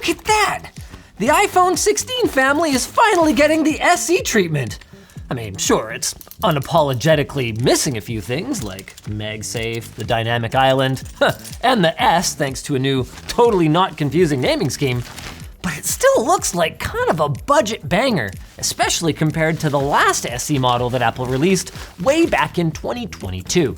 Look at that! The iPhone 16 family is finally getting the SE treatment. I mean, sure, it's unapologetically missing a few things like MagSafe, the dynamic island, and the S thanks to a new, totally not confusing naming scheme, but it still looks like kind of a budget banger, especially compared to the last SE model that Apple released way back in 2022.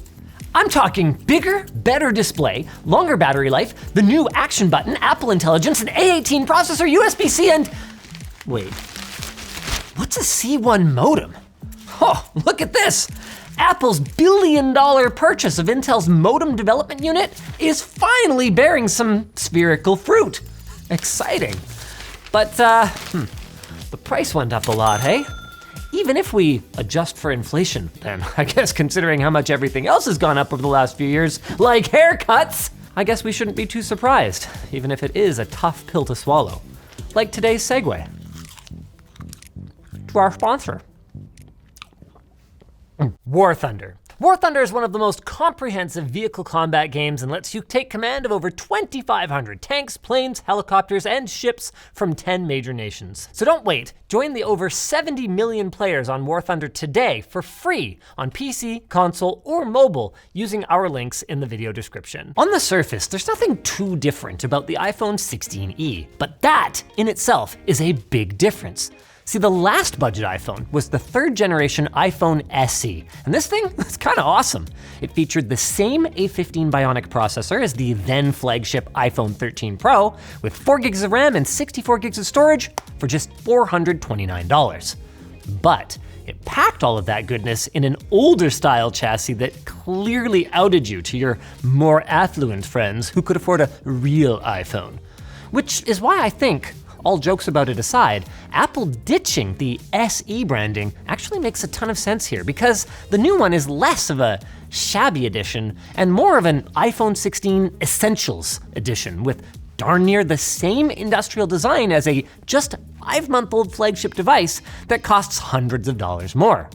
I'm talking bigger, better display, longer battery life, the new action button, Apple Intelligence, an A18 processor, USB-C, and wait, what's a C1 modem? Oh, look at this. Apple's billion-dollar purchase of Intel's modem development unit is finally bearing some spherical fruit. Exciting. But the price went up a lot, hey? Even if we adjust for inflation, then I guess considering how much everything else has gone up over the last few years, like haircuts, I guess we shouldn't be too surprised, even if it is a tough pill to swallow. Like today's segue to our sponsor. War Thunder. War Thunder is one of the most comprehensive vehicle combat games and lets you take command of over 2,500 tanks, planes, helicopters, and ships from 10 major nations. So don't wait. Join the over 70 million players on War Thunder today for free on PC, console, or mobile using our links in the video description. On the surface, there's nothing too different about the iPhone 16e, but that in itself is a big difference. See, the last budget iPhone was the third generation iPhone SE, and this thing was kind of awesome. It featured the same A15 Bionic processor as the then flagship iPhone 13 Pro, with 4 gigs of RAM and 64 gigs of storage for just $429. But it packed all of that goodness in an older style chassis that clearly outed you to your more affluent friends who could afford a real iPhone. Which is why I think, all jokes about it aside, Apple ditching the SE branding actually makes a ton of sense here because the new one is less of a shabby edition and more of an iPhone 16 Essentials edition with darn near the same industrial design as a just 5-month-old flagship device that costs hundreds of dollars more.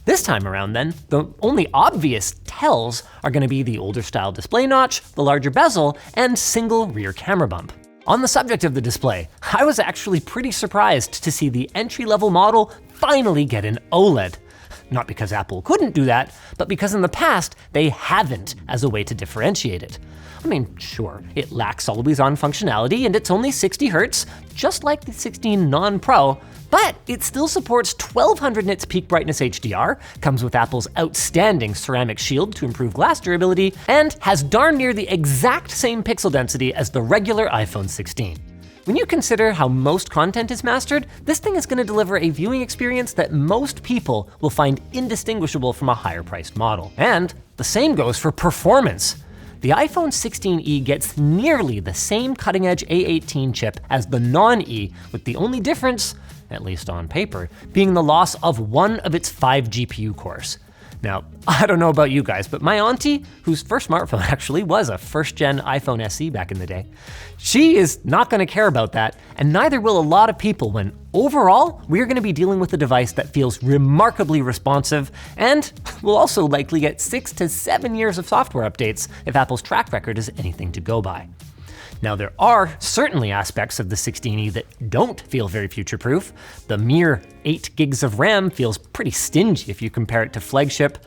This time around then, the only obvious tells are gonna be the older style display notch, the larger bezel, and single rear camera bump. On the subject of the display, I was actually pretty surprised to see the entry-level model finally get an OLED. Not because Apple couldn't do that, but because in the past, they haven't as a way to differentiate it. I mean, sure, it lacks always-on functionality and it's only 60 Hz, just like the 16 non-Pro, but it still supports 1200 nits peak brightness HDR, comes with Apple's outstanding ceramic shield to improve glass durability, and has darn near the exact same pixel density as the regular iPhone 16. When you consider how most content is mastered, this thing is gonna deliver a viewing experience that most people will find indistinguishable from a higher priced model. And the same goes for performance. The iPhone 16e gets nearly the same cutting-edge A18 chip as the non-E, with the only difference, at least on paper, being the loss of one of its 5 GPU cores. Now, I don't know about you guys, but my auntie, whose first smartphone actually was a first-gen iPhone SE back in the day, she is not gonna care about that, and neither will a lot of people when overall, we're gonna be dealing with a device that feels remarkably responsive and will also likely get 6 to 7 years of software updates if Apple's track record is anything to go by. Now, there are certainly aspects of the 16e that don't feel very future-proof. The mere 8 gigs of RAM feels pretty stingy if you compare it to flagship,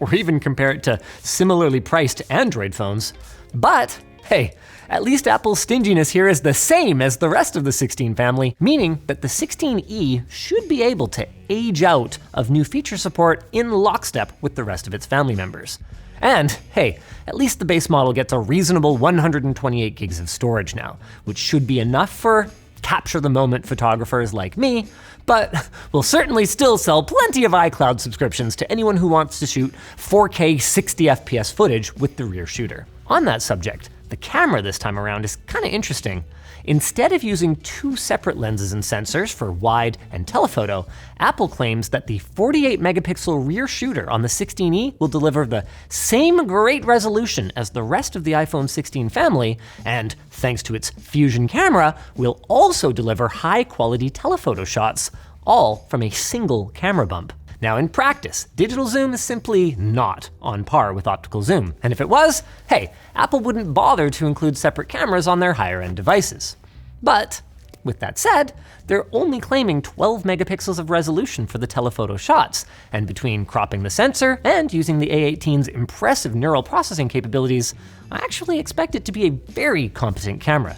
or even compare it to similarly priced Android phones. But hey, at least Apple's stinginess here is the same as the rest of the 16 family, meaning that the 16e should be able to age out of new feature support in lockstep with the rest of its family members. And hey, at least the base model gets a reasonable 128 gigs of storage now, which should be enough for capture the moment photographers like me, but will certainly still sell plenty of iCloud subscriptions to anyone who wants to shoot 4K 60 FPS footage with the rear shooter. On that subject, the camera this time around is kind of interesting. Instead of using 2 separate lenses and sensors for wide and telephoto, Apple claims that the 48 megapixel rear shooter on the 16e will deliver the same great resolution as the rest of the iPhone 16 family, and thanks to its Fusion camera, will also deliver high quality telephoto shots, all from a single camera bump. Now in practice, digital zoom is simply not on par with optical zoom. And if it was, hey, Apple wouldn't bother to include separate cameras on their higher end devices. But with that said, they're only claiming 12 megapixels of resolution for the telephoto shots, and between cropping the sensor and using the A18's impressive neural processing capabilities, I actually expect it to be a very competent camera.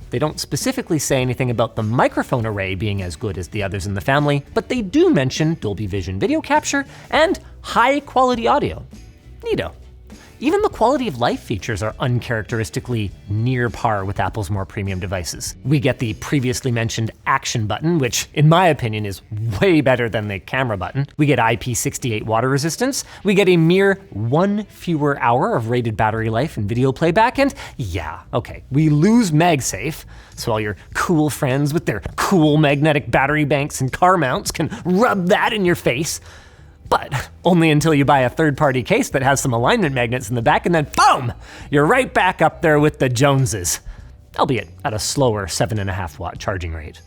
They don't specifically say anything about the microphone array being as good as the others in the family, but they do mention Dolby Vision video capture and high quality audio. Neato. Even the quality of life features are uncharacteristically near par with Apple's more premium devices. We get the previously mentioned action button, which in my opinion is way better than the camera button. We get IP68 water resistance. We get a mere 1 fewer hour of rated battery life and video playback, and yeah, okay, we lose MagSafe, so all your cool friends with their cool magnetic battery banks and car mounts can rub that in your face. But only until you buy a third-party case that has some alignment magnets in the back, and then boom, you're right back up there with the Joneses, albeit at a slower 7.5 watt charging rate.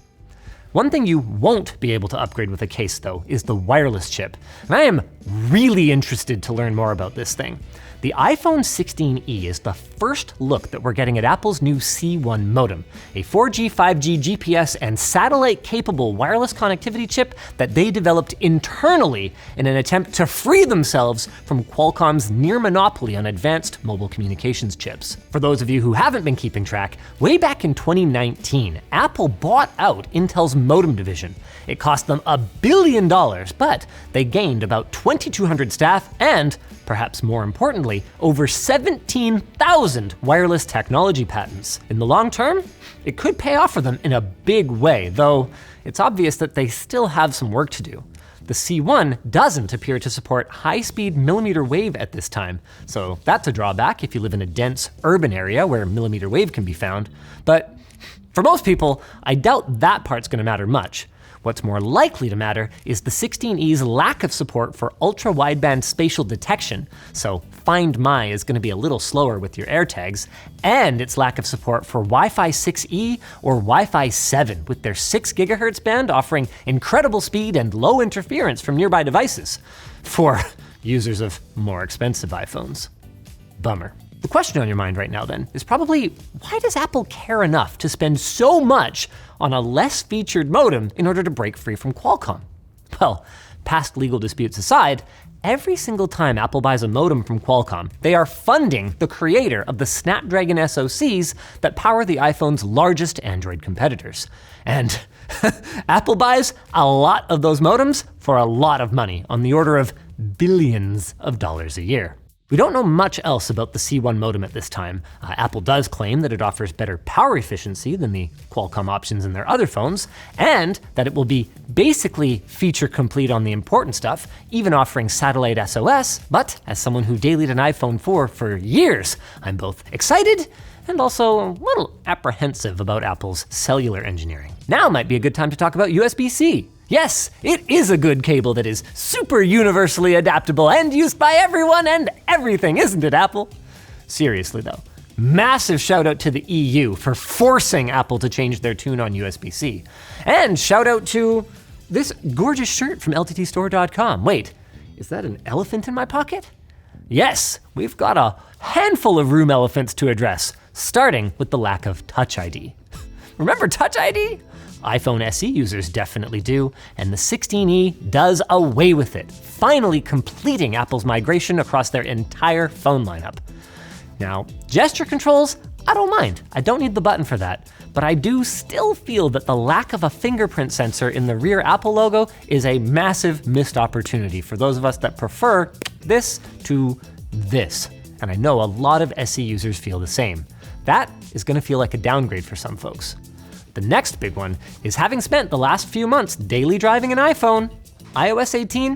One thing you won't be able to upgrade with a case though is the wireless chip, and I am really interested to learn more about this thing. The iPhone 16e is the first look that we're getting at Apple's new C1 modem, a 4G, 5G, GPS, and satellite-capable wireless connectivity chip that they developed internally in an attempt to free themselves from Qualcomm's near monopoly on advanced mobile communications chips. For those of you who haven't been keeping track, way back in 2019, Apple bought out Intel's modem division. It cost them $1 billion, but they gained about 2,200 staff and, perhaps more importantly, over 17,000 wireless technology patents. In the long term, it could pay off for them in a big way, though it's obvious that they still have some work to do. The C1 doesn't appear to support high-speed millimeter wave at this time, so that's a drawback if you live in a dense urban area where millimeter wave can be found. But for most people, I doubt that part's gonna matter much. What's more likely to matter is the 16e's lack of support for ultra-wideband spatial detection, so Find My is going to be a little slower with your AirTags, and its lack of support for Wi-Fi 6E or Wi-Fi 7 with their 6 GHz band offering incredible speed and low interference from nearby devices for users of more expensive iPhones. Bummer. The question on your mind right now then is probably, why does Apple care enough to spend so much on a less featured modem in order to break free from Qualcomm? Well, past legal disputes aside, every single time Apple buys a modem from Qualcomm, they are funding the creator of the Snapdragon SoCs that power the iPhone's largest Android competitors. And Apple buys a lot of those modems for a lot of money, on the order of billions of dollars a year. We don't know much else about the C1 modem at this time. Apple does claim that it offers better power efficiency than the Qualcomm options in their other phones, and that it will be basically feature complete on the important stuff, even offering satellite SOS. But as someone who dailied an iPhone 4 for years, I'm both excited and also a little apprehensive about Apple's cellular engineering. Now might be a good time to talk about USB-C. Yes, it is a good cable that is super universally adaptable and used by everyone and everything, isn't it, Apple? Seriously though, massive shout out to the EU for forcing Apple to change their tune on USB-C. And shout out to this gorgeous shirt from LTTstore.com. Wait, is that an elephant in my pocket? Yes, we've got a handful of room elephants to address, starting with the lack of Touch ID. Remember Touch ID? iPhone SE users definitely do, and the 16e does away with it, finally completing Apple's migration across their entire phone lineup. Now, gesture controls, I don't mind. I don't need the button for that, but I do still feel that the lack of a fingerprint sensor in the rear Apple logo is a massive missed opportunity for those of us that prefer this to this. And I know a lot of SE users feel the same. That is gonna feel like a downgrade for some folks. The next big one is, having spent the last few months daily driving an iPhone, iOS 18,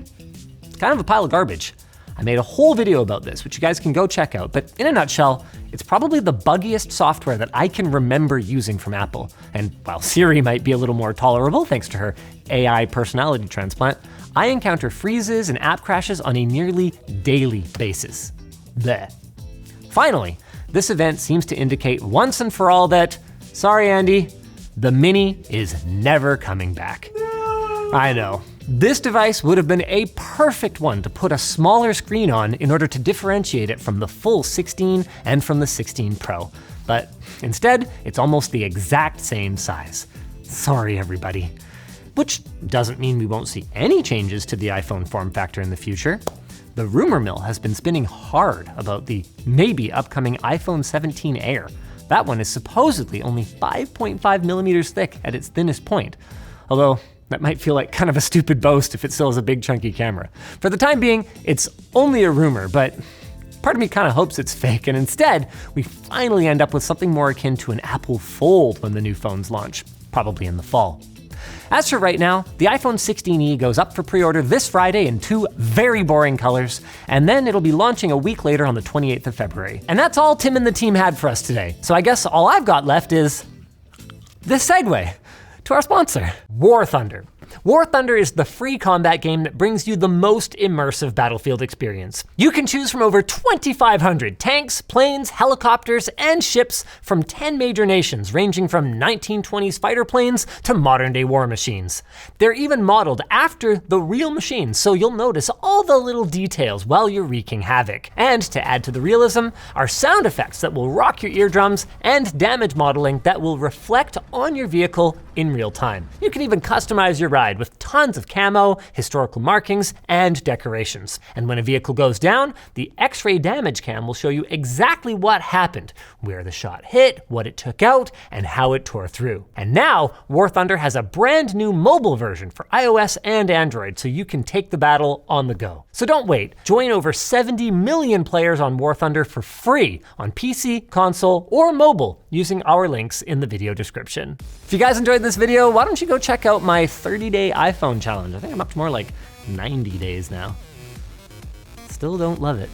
it's kind of a pile of garbage. I made a whole video about this, which you guys can go check out, but in a nutshell, it's probably the buggiest software that I can remember using from Apple. And while Siri might be a little more tolerable thanks to her AI personality transplant, I encounter freezes and app crashes on a nearly daily basis. Bleh. Finally, this event seems to indicate once and for all that, sorry Andy, the Mini is never coming back. I know, This device would have been a perfect one to put a smaller screen on in order to differentiate it from the full 16 and from the 16 Pro. But instead, it's almost the exact same size. Sorry, everybody. Which doesn't mean we won't see any changes to the iPhone form factor in the future. The rumor mill has been spinning hard about the maybe upcoming iPhone 17 Air. That one is supposedly only 5.5 millimeters thick at its thinnest point. Although, that might feel like kind of a stupid boast if it still has a big chunky camera. For the time being, it's only a rumor, but part of me kind of hopes it's fake, and instead, we finally end up with something more akin to an Apple Fold when the new phones launch, probably in the fall. As for right now, the iPhone 16e goes up for pre-order this Friday in 2 very boring colors, and then it'll be launching a week later on the 28th of February. And that's all Tim and the team had for us today. So I guess all I've got left is this segue to our sponsor, War Thunder. War Thunder is the free combat game that brings you the most immersive battlefield experience. You can choose from over 2,500 tanks, planes, helicopters, and ships from 10 major nations, ranging from 1920s fighter planes to modern-day war machines. They're even modeled after the real machines, so you'll notice all the little details while you're wreaking havoc. And to add to the realism, are sound effects that will rock your eardrums and damage modeling that will reflect on your vehicle in real time. You can even customize your ride with tons of camo, historical markings, and decorations. And when a vehicle goes down, the X-ray damage cam will show you exactly what happened, where the shot hit, what it took out, and how it tore through. And now, War Thunder has a brand new mobile version for iOS and Android, so you can take the battle on the go. So don't wait. Join over 70 million players on War Thunder for free on PC, console, or mobile using our links in the video description. If you guys enjoyed this video, why don't you go check out my 30-day iPhone challenge. I think I'm up to more like 90 days now. Still don't love it.